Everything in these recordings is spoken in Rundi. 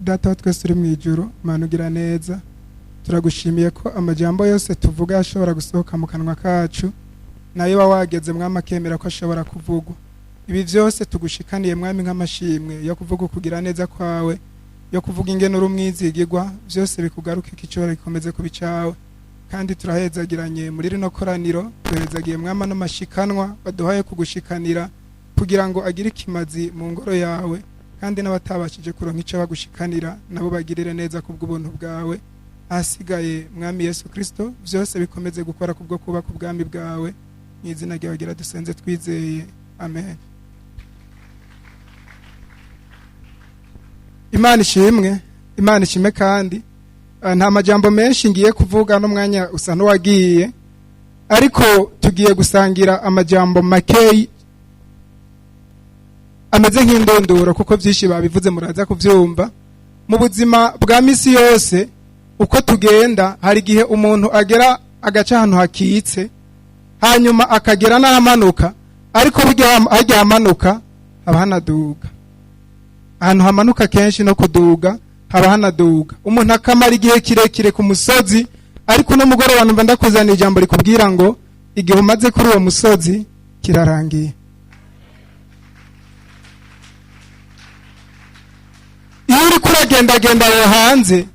data wa twese uri mu ijuru Imana ugira neza turagushimiye ko amajambo yose tuvuga yashobora gusohoka mu kanwa kacu nayo wageze mwama kemera ko ashobora kuvugwa ibi byose tugushikaniye mwami nk'amashimwe yo kuvuga kugira neza kwawe yo kuvuga ingene uri umwizigirwa byose bikugaruke kicora gikomeze kubicawe kandi turahezagiranye muri rino koraniro duhezagiye mwama no mashikanwa baduhaye kugushikanira kugira ngo agire ikimazi mu ngoro yawe kandi n'abatabashije kuronka ico bagushikanira nabo bagirire neza kubw'ubuntu bwawe asigaye mwami Yesu Kristo byose bikomeze gukora kubwo kuba ku bwami bwawe mu izina ryawe gira dusenze twizeye amen. Imana ishimwe kandi nta majambo menshi ngiye kuvuga no mwanya usa n'uwagiye ariko tugiye gusangira amajambo makeyi ameze nk'indondoro kuko byinshi babivuze muraza kuvyumva mu buzima bwa misi yose uko tugenda hari gihe umuntu agera agaca ahantu hakitse hanyuma akagera n'ahamanuka ariko burya hamanuka haba hanaduga ahantu hamanuka kenshi no kuduga haba hanaduga umuntu akamara igihe kirekire ku musozi ariko no mugoroba numva ndakuzana ijambo rikubwira ngo igihe umaze kuri uwo musozi kirarangiye. Iyo uri kuragendagenda aho hanze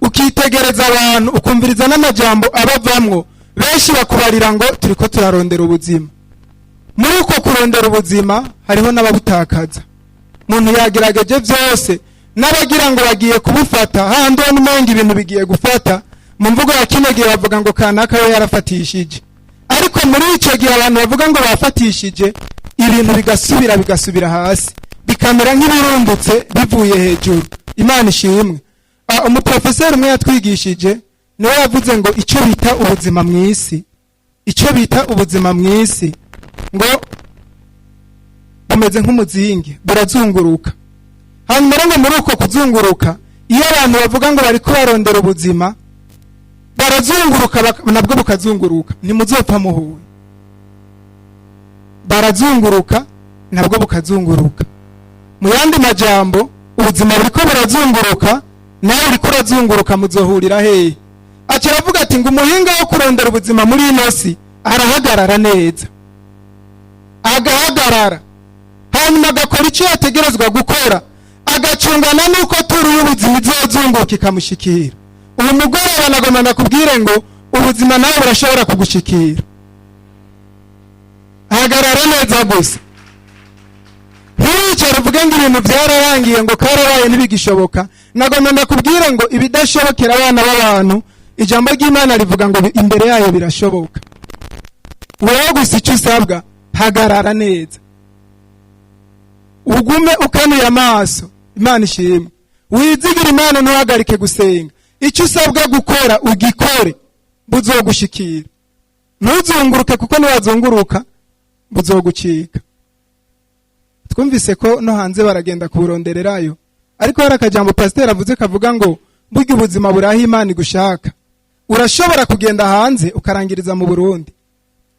ukitegereza abantu ukumviriza n'amajambo abavamwo benshi bakubarira ngo turiko turarondera ubuzima muri uko kurondera ubuzima hariho n'ababutakaza muntu yagerageje byose n'abagira ngo bagiye kubufata handi n'umenga ibintu bigiye gufata mu mvugo ya kinegeye bavuga ngo kanaka yo yarafatishije ariko muri ico gihe abantu bavuga ngo bafatishije ibintu bigasubira hasi bikamera nk'ibirundutse bivuye hejuru. Imana ishimwe. Umuprofeseri umwe yatwigishije niwe yavuze ngo ico bita ubuzima mw'isi ngo bumeze nk'umuzingi burazunguruka hanyuma ngo muri uko kuzunguruka iyo abantu bavuga ngo bari kubarondera ubuzima barazunguruka nabwo bukazunguruka ntimuzopfa muhuye barazunguruka nabwo bukazunguruka mu yandi majambo ubuzima buriko burazunguruka nawe uriko urazunguruka muzohurira hehe acaravuga ati ngo umuhinga wo kurondera ubuzima muri ino si arahagarara neza agahagarara hanyuma agakora icyo yategerezwa gukora agacungana n'uko turi y'ubuzima izozunguka ikamushikira ubu mugoroba nagomba nakubwire ngo ubuzima nawe burashobora kugushikira ahagarara neza gusa ntiwicare uvuge ngo ibintu byararangiye ngo karabaye ntibigishoboka nagomba nakubwire ngo ibidashobokera abana b'abantu ijambo ry'Imana rivuga ngo imbere yayo birashoboka wowe gusa icyo usabwa hagarara neza ugume ukanuye amaso. Imana ishimwe wizigira Imana ntuhagarike gusenga icyo usabwa gukora ugikore buzogushikira ntuzunguruke kuko niwazunguruka buzogucika. Twumvise ko no hanze baragenda kurondererayo ariko hari akajambo pasteur avuze kavuga ngo burya ubuzima buraho Imana igushaka urashobora kugenda hanze ukarangiriza mu Burundi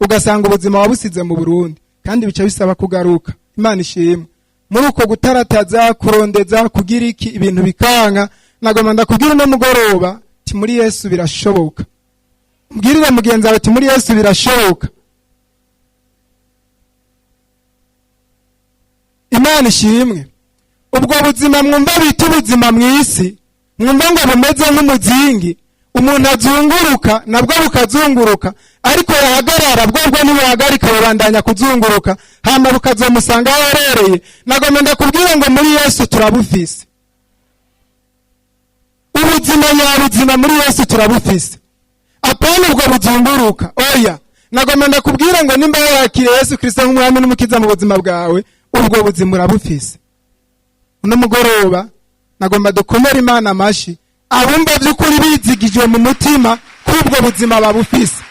ugasanga ubuzima wabusize mu Burundi kandi bica bisaba kugaruka. Imana ishimwe muri uko gutarataza kurondeza kugira iki ibintu bikanka nagomba ndakubwira no mugoroba ti muri Yesu birashoboka mbwirira mugenzi wawe ti muri Yesu birashoboka. Imana ishimwe ubwo buzima mwumva bita ubuzima mw'isi mwumva ngo bumeze nk'umuzingi umuntu azunguruka nabwo bukazunguruka ariko yahagarara bwobwo nibuhagarika babandanya kuzunguruka hama bukazomusanga aho yarereye. Nagomba ndakubwira ngo muri Yesu turabufise ubuzima nyabuzima muri Yesu turabufise apana ubwo buzunguruka oya. Nagomba ndakubwira ngo nimba yakiriye Yesu Kristo nk'umwami n'umukiza mu buzima bwawe ubwo buzima urabufise. Uno mugoroba nagomba dukomera Imana amashi abumva by'ukuri bizigijwe mu mutima kubwo buzima babufise.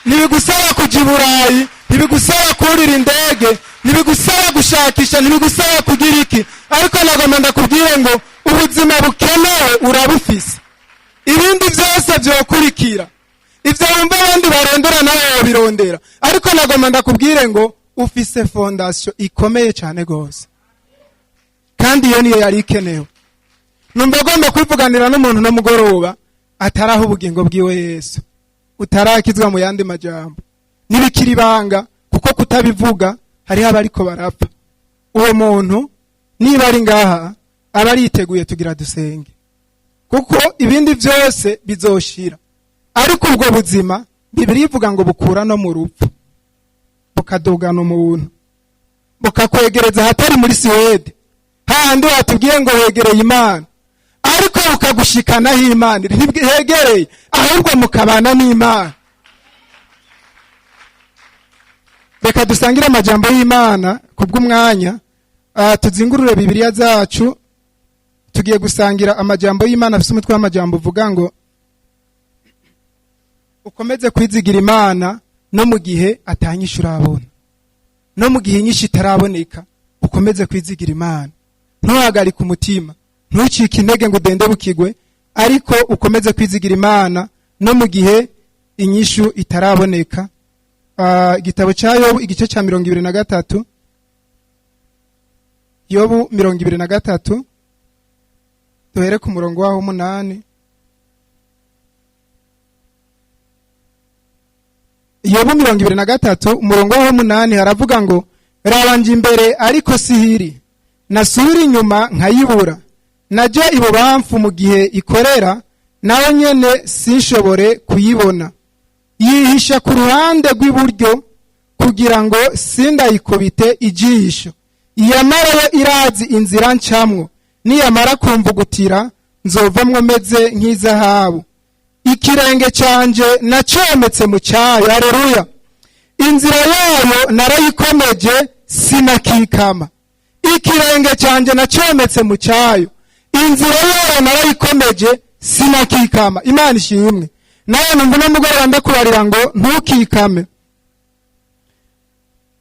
Ntibigusaba kuja i Burayi, ntibigusaba kurira indege, ntibigusaba gushakisha, ntibigusaba kugira iki ariko nagomba ndakubwire ngo ubuzima bukenewe urabufise. Ibindi byose byokurikira ivyo wumva abandi barondera nawe babirondera ariko nagomba ndakubwire ngo ufise fondation ikomeye cyane gose kandi iyo niyo yari ikenewe. numva agomba kwivuganira n'umuntu no mugoroba ataraho ubugingo bwiwe Yesu, utarakizwa mu yandi majambo. Nibikiri banga kuko kutabivuga hariho abariko barapfa. Uwo muntu niba ari ngaha aba ariteguye tugira dusenge, kuko ibindi byose bizoshira, ariko ubwo buzima Bibiri ivuga ngo bukura no mu rupfu, bukadugana umuntu, bukakwegereza hatari muri Suwede, hahandi watubwiye ngo wegereye Imana, ariko bukagushikanaho Imana ntihegereye, ahubwo mukabana n'Imana. Reka dusangire amajambo y'Imana kubw'umwanya, tuzingurure Bibiliya zacu. Tugiye gusangira amajambo y'Imana afite umutwe w'amajambo uvuga ngo ukomeze kwizigira Imana no mu gihe atanyisha urabona, no mu gihe inyisha itaraboneka ukomeze kwizigira Imana. Ntuhagarike umutima, ntucike intege ngo udende bukigwe, ariko ukomeze kwizigira Imana no mu gihe inyishu itaraboneka. Igitabo cya Yobu igice cya 23, Yobu 23, duhere ku murongo waho 8. Yobu 23 umurongo waho 8 haravuga ngo rabanje imbere ariko sihiri, nasubira inyuma nkayibura, naje ibubamfu mu gihe ikorera nawe nyene sinshobore kuyibona, yihisha ku ruhande rw'iburyo kugira ngo sindayikubite ijisho, iyamara irazi inzira ncamwo, niyamara kumvugutira nzovamwo meze nk'izahabu, ikirenge canje nacometse mu cyayo. Haleluya! Inzira yayo narayikomeje sinakikama, ikirenge canje nacometse mu cyayo, inzira yayo narayikomeje sinakikama. Imana ishimwe. Nawe numva n'umugoroba ndakubarira ngo ntukikame.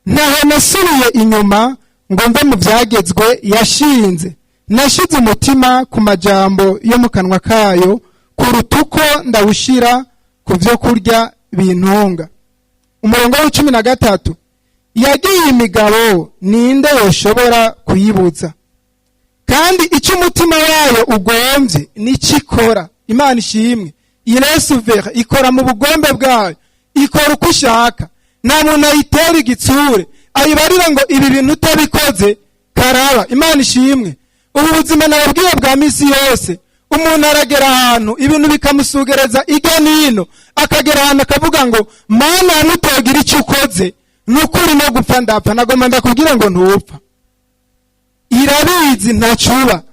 Ntaho nasubiye inyuma ngo mve mu byagezwe yashinze, nashize umutima ku majambo yo mu kanwa kayo, kuruta uko ndawushira ku byo kurya bintunga. Umurongo wa 13, yagiye imigabo ninde yoshobora kuyibuza, kandi icyo umutima wayo ugomvye nicikora. Imana ishimwe. Iresuvera ikora mu bugombe bwayo, ikora uko ishaka, nta muntu ayitera igitsure ayibarira ngo ibi bintu utabikoze karaba. Imana ishimwe. Ubu buzima nababwiye bwa misi yose, umuntu aragera ahantu ibintu bikamusugereza ijya nino, akagera ahantu akavuga ngo mana nutogira icyo ukoze nukuri no gupfa ndapfa. Nagomba ndakubwira ngo ntupfa, irabizi ntacuba.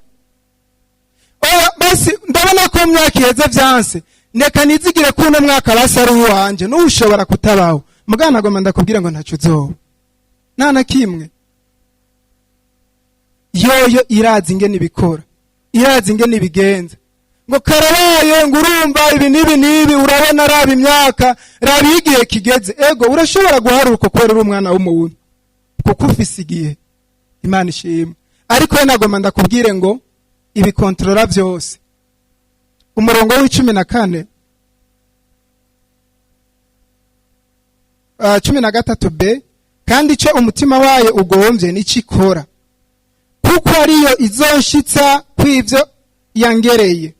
Basi ndabona ko myaka iheze vyanse, ndeka nizigire kuno mwaka basi ari uwanje, n'ushobora kutabaho. Mugana nagomba ndakubwira ngo ntacu uzoba nta na kimwe. Yoyo irazi ingene ibikora, irazi ingene ibigenza. Ngo karabaye ngo urumva ibi nibi urabona raba imyaka raba igihe kigeze. Ego urashobora guharuka kubera uri umwana w'umuntu kuko ufise igihe. Imana ishimwe. Ariko nagomba ndakubwire ngo ibikontrola byose. Umurongo w'14, 13b, kandi icyo umutima wayo ugomvye nicikora, kuko ariyo izonshitsa kw'ivyo yangereye,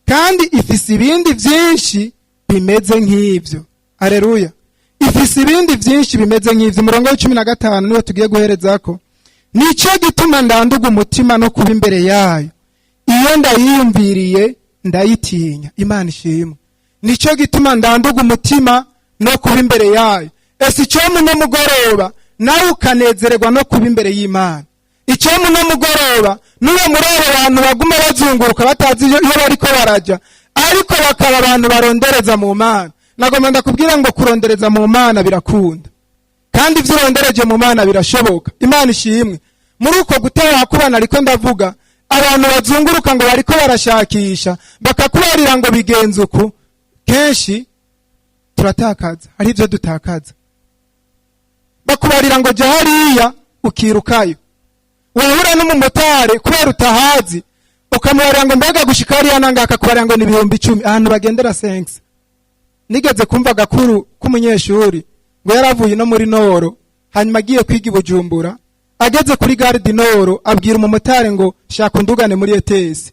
kandi ifise ibindi byinshi bimeze nk'ivyo. Haleluya! Ifise ibindi byinshi bimeze nk'ivyo. Umurongo w'15 niwo tugiye guherezako. Nico gituma ndanduga umutima no kuba imbere yayo, iyo ndayiyumviriye ndayitinya. Imana ishimwe. Nico gituma ndanduga umutima no kuba imbere yayo. Ese icyo mu mugoroba nawe ukanezererwa no kuba imbere y'Imana. Icyo mu mugoroba n'uwo muri abo bantu baguma bazunguruka batazi iyo bariko baraja, ariko bakaba abantu barondereza mu Mana. Nagomba ndakubwira ngo kurondereza mu Mana birakunda, kandi ivyo urondereje mu Mana birashoboka. Imana ishimwe. Muri uko gutera kubana ariko ndavuga abantu bazunguruka ngo bariko barashakisha bakakubarira ngo bigenze uku, kenshi turatakaza, hari ivyo dutakaza. Bakubarira ngo jya hariya ukirukayo, wahura n'umumotari kubera utahazi ukamubarira ngo mbega gushika hariya nangaka, kubarira ngo ni 10,000 ahantu bagendera 5. Nigeze kumva gakuru k'umunyeshuri ngo yaravuye no muri Noro, hanyuma agiye kwiga Bujumbura, ageze kuri gare di Noro abwira umumotari ngo shaka undugane muri ETS.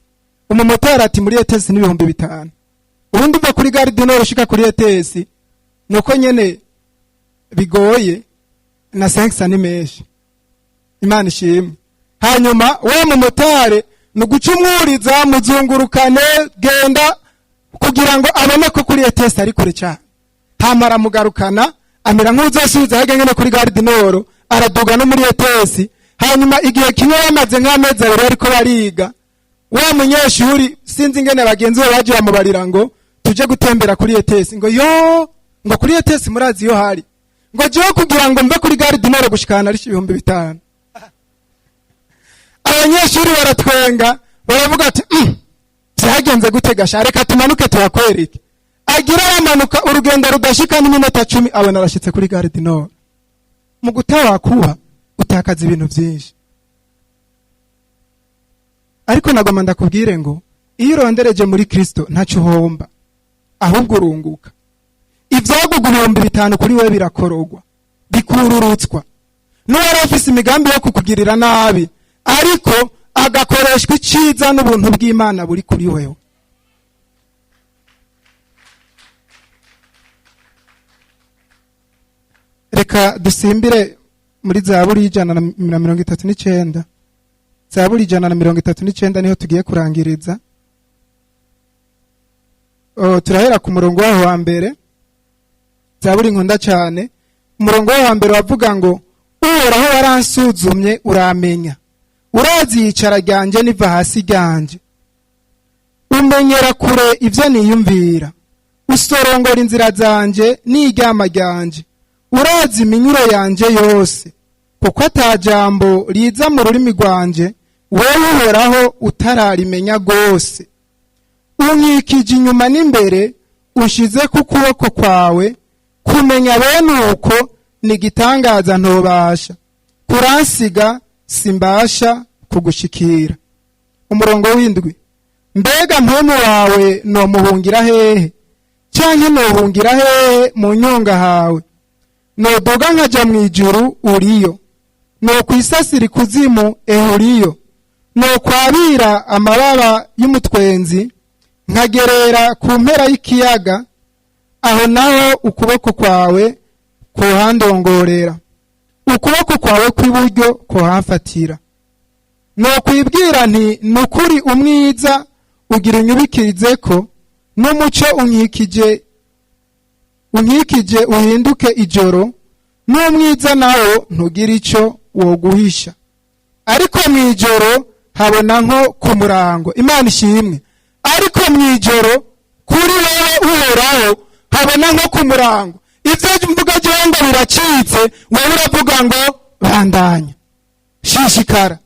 umumotari ati muri ETS ni 5,000 ubundi uva kuri gare du Nord ushika kuri ETS nuko nyene bigoye na 500 ni menshi. Imana ishimwe. Hanyuma we mumotari nugucumuriza muzungurukane genda kugira ngo abone ko kuri ETS ari kure cyane. Hamara mugarukana amera nk'uzosubiza hagenge kuri gare du Nord araduga no muri ETS. Hanyuma igihe kimwe yamaze nk'amezi abiri ariko bariga wa munyeshuri sinzi ingene bagenzi be baje bamubarira ngo tuje gutembera kuri ETS ngo yo ngo kuri ETS murazi yo hari ngo je kugira ngo mve kuri gare du Nord gushikana ari 5,000. Abanyeshuri baratwenga baravuga ati byagenze gutegasha reka tumanuke twakwereke. Agira amanuka urugendo rudashika n'iminota 10 abona arashitse kuri gare du Nord. Mu gutaha kuba utakaza ibintu byinshi. Ariko nagoma ndakubwire ngo iyo urondereje muri Kristo ntacyo uhomba ahubwo urunguka. Ibyagugu 5,000 kuri we birakorogwa bikururutswa n'uwari afise imigambi yo kukugirira nabi ariko agakoreshwa iciza n'ubuntu bw'Imana buri kuri wewe. Reka dusimbire muri Zaburi 139. Zaburi 139 niho tugiye kurangiriza. Turahera ku murongo waho wa mbere. Zaburi nkunda cyane. Umurongo waho wa mbere wavuga ngo uhoraho waransuzumye uramenya. Urazi yicara ryanje niva hasi ryanje. Umenyera kure ivyo niyumvira. Usorongora inzira zanje n'iryama ryanje. Urazi iminyuro yanje yose. Kuko atajambo riza mu rurimi rwanje wewe uhoraho utararimenya gose. Unkikije inyuma n'imbere ushize ku kuboko kwawe kumenya bene uko ni gitangaza ntobasha. Kuransiga simbasha kugushikira. Umurongo w'indwi. Mbega mpemu wawe no muhungira hehe canke no hungira hehe mu nyonga hawe. No doga nkaja mwijuru uriyo. No kwisasira kuzimu uriyo. No kwabira amababa y'umutwenzi nkagerera ku mpera y'ikiyaga aho naho ukuboko kwawe kuhandongorera. Ukuboko kwawe kw'iburyo kuhamfatira. No kwibwira nti nukuri umwiza ugira unyubikirizeko n'umuco unkikije uhinduke ijoro n'umwiza nawo ntugira ico woguhisha. Ariko mwijoro habona nko ku murango. Imana ishimwe. Ariko mwijoro kuri wewe uhoraho habona nko ku murango. Ivyo mvuga jongo biracitse wewe uravuga ngo bandanya shishikara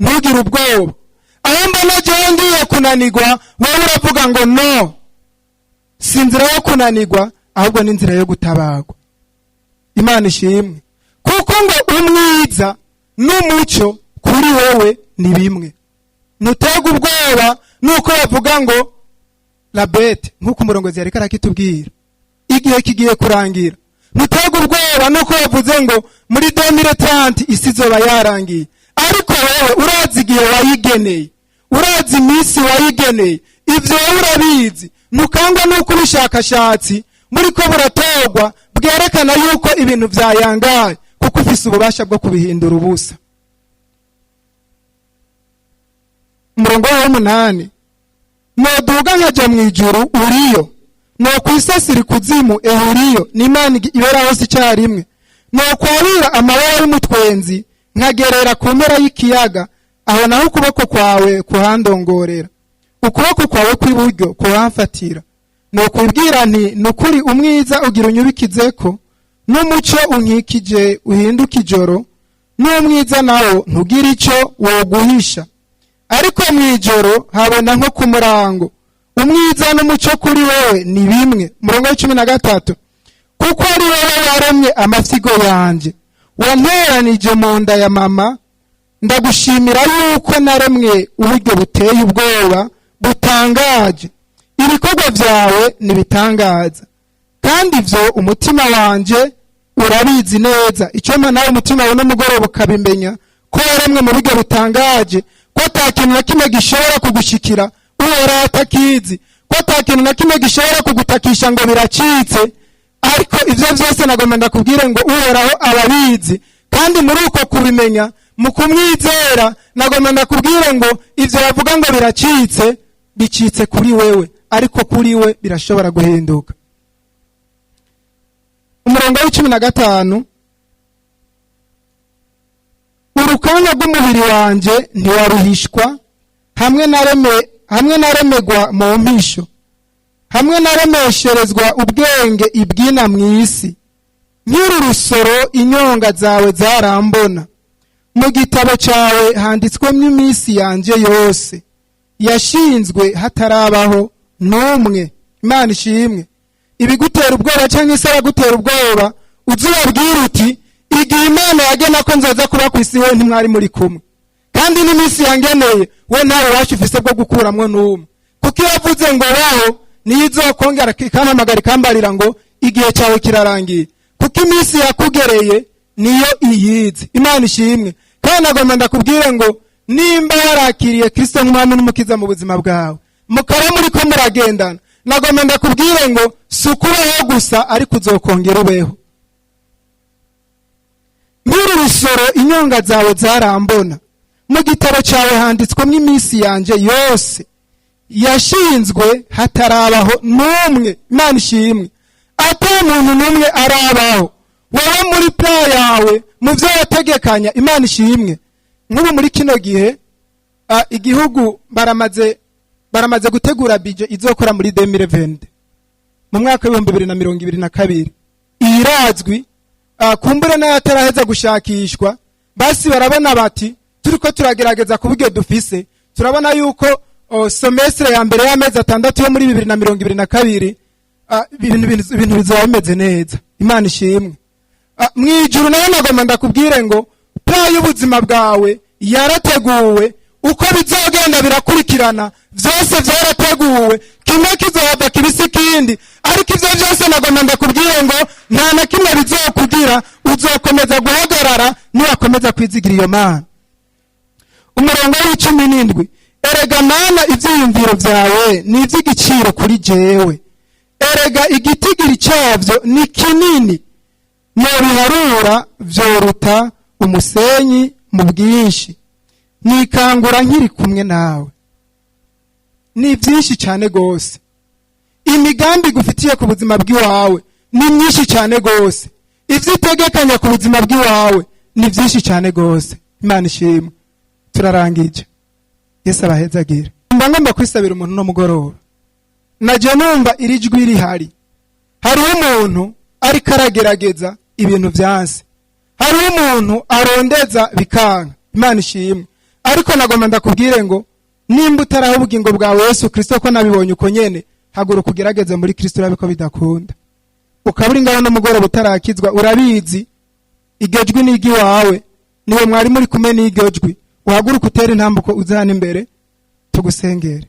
ntugire ubwoba. Aho mbona jongiye kunanirwa wewe uravuga ngo no sinzira yo kunanirwa ahubwo n'inzira yo gutabagwa. Imana ishimwe. Kuko ngo umwiza n'umuco kuri wewe ni bimwe. Nutega ubwoba nuko bavuga ngo la bête nkuko umurongozi yareka arakitubwira igihe kigiye kurangira. Nutega ubwoba nuko bavuze ngo muri 2030 isi zoba yarangiye. Ariko wewe urazi igihe wayigeneye, urazi iminsi wayigeneye, ivyo urabizi. Nukangwa nuko ubushakashatsi muri ko buratogwa bwerekana yuko ibintu vyayangaye kuko ufise ububasha bwo kubihindura ubusa. Umurongo wa 8. Noduga nkaja mwijuru uriyo. No kwisasira kuzimu uriyo. N'Imana ibera hose cyarimwe. No kwabira amababa y'umutwenzi nkagerera ku mpera y'ikiyaga aho naho ukuboko kwawe kuhandongorera. Ukuboko kwawe kw'iburyo kuhamfatira. No kwibwira nti nukuri umwiza ugira unyubikizeko n'umuco unkikije uhinduka ijoro n'umwiza nawo ntugira ico woguhisha. Ariko mwijoro habona nko ku murango. Umwiza n'umuco kuri wewe ni bimwe. Murongo wa 13. Kuko ari wewe waremye amafyigo yanje wanteranije mu nda ya mama. Ndagushimira yuko naremwe uburyo buteye ubwoba butangaje. Ibikorwa vyawe nibitangaza kandi ivyo umutima wanje urabizi neza. Ico nawe umutima wawe n'umugoroba ukabimenya ko waremwe mu buryo butangaje ko atakintu na kimwe gishobora kugushikira uhoraho atakizi, ko ata kintu na kimwe gishobora kugutakisha ngo biracitse. Ariko ivyo vyose nagomba ndakubwire ngo uhoraho ababizi, kandi muri uko kubimenya mu kumwizera nagomba ndakubwire ngo ivyo bavuga ngo biracitse bicitse kuri wewe, ariko kuri we birashobora guhinduka. Umurongo w'15, urukanya rw'umubiri wanje ntiwaruhishwa, hamwe naremegwa mu mpisho, hamwe naremesherezwa ubwenge ibwina mw'isi, nk'uru rusoro inyonga zawe zarambona. Mu gitabo cyawe handitswemo iminsi yanje yose, yashinzwe hatarabaho n'umwe. Imana ishimwe. Ibigutera ubwoba cyangwa se abagutera ubwoba uzubabwira uti igihe Imana yagena ko nzaza kuba ku isi we ntimwari muri kumwe, kandi n'iminsi yangeneye we ntawe wacu ufise bwo gukuramwo n'umwe, kuko iyo avuze ngo waho niyo izokongera ikampamagara ikambarira ngo igihe cyawe kirarangiye, kuko iminsi yakugereye niyo iyizi. Imana ishimwe. Kandi nagomba ndakubwire ngo nimba warakiriye Kristo nk'umwami n'umukiza mu buzima bwawe, mukaba muri ko muragendana, nagomba ndakubwire ngo sukubaho gusa ariko uzokongera ubeho. Nk'uru rusoro inyonga zawe zarambona, mu gitabo cyawe handitswemo iminsi yanje yose, yashinzwe hatarabaho n'umwe. Imana ishimwe. ata muntu n'umwe arabaho, wowe muri plan yawe mu byo wategekanya. Imana ishimwe. Nk'ubu muri kino gihe igihugu baramaze gutegura budget izokora muri 2020 mu mwaka wa 2022. Irazwi kumbura n'ayataraheza gushakishwa, basi barabona bati turiko turagerageza kuburyo dufise, turabona yuko semestre ya mbere y'amezi 6 yo muri 2022 ibintu bizaba bimeze neza. Imana ishimwe. Mwijuru nayo nagomba ndakubwire ngo plan y'ubuzima bwawe yarateguwe, uko bizogenda birakurikirana, vyose vyarateguwe, kimwe kizoba kibisi kindi, ariko ivyo vyose nagomba ndakubwire ngo nta na kimwe bizokugira, uzokomeza guhagarara niwakomeza kwizigira iyo Mana. Umurongo w'17, erega Mana ivyiyumviro vyawe ni ivy'igiciro kuri jewe, erega igitigiri cyavyo ni kinini, nobiharura vyoruta umusenyi mu bwinshi, nikangura nkiri kumwe nawe. Ni byinshi cyane gose, imigambi gufitiye ku buzima bw'iwawe ni myinshi cyane gose, ivyitegekanya ku buzima bw'iwawe ni byinshi cyane gose. Imana ishimwe. Turarangije. Yesu abahezagira. Ngomba kwisabira umuntu no mugoroba, naje numva iri jwi rihari. Hari umuntu ari karagerageza ibintu vyanse, hari umuntu arondeza bikanga. Imana ishimwe. Ariko nagomba ndakubwire ngo nimba utaraho ubugingo bwawe Yesu Kristo ko nabibonye uko nyene, haguruka ugerageze muri Kristo urabiko bidakunda. Ukaburi ngaho no mugoroba utarakizwa, urabizi iryo jwi ni igiwawe, niwe mwari muri kumwe n'iryo jwi. Uhaguruka utere intambuko uzana imbere tugusengere.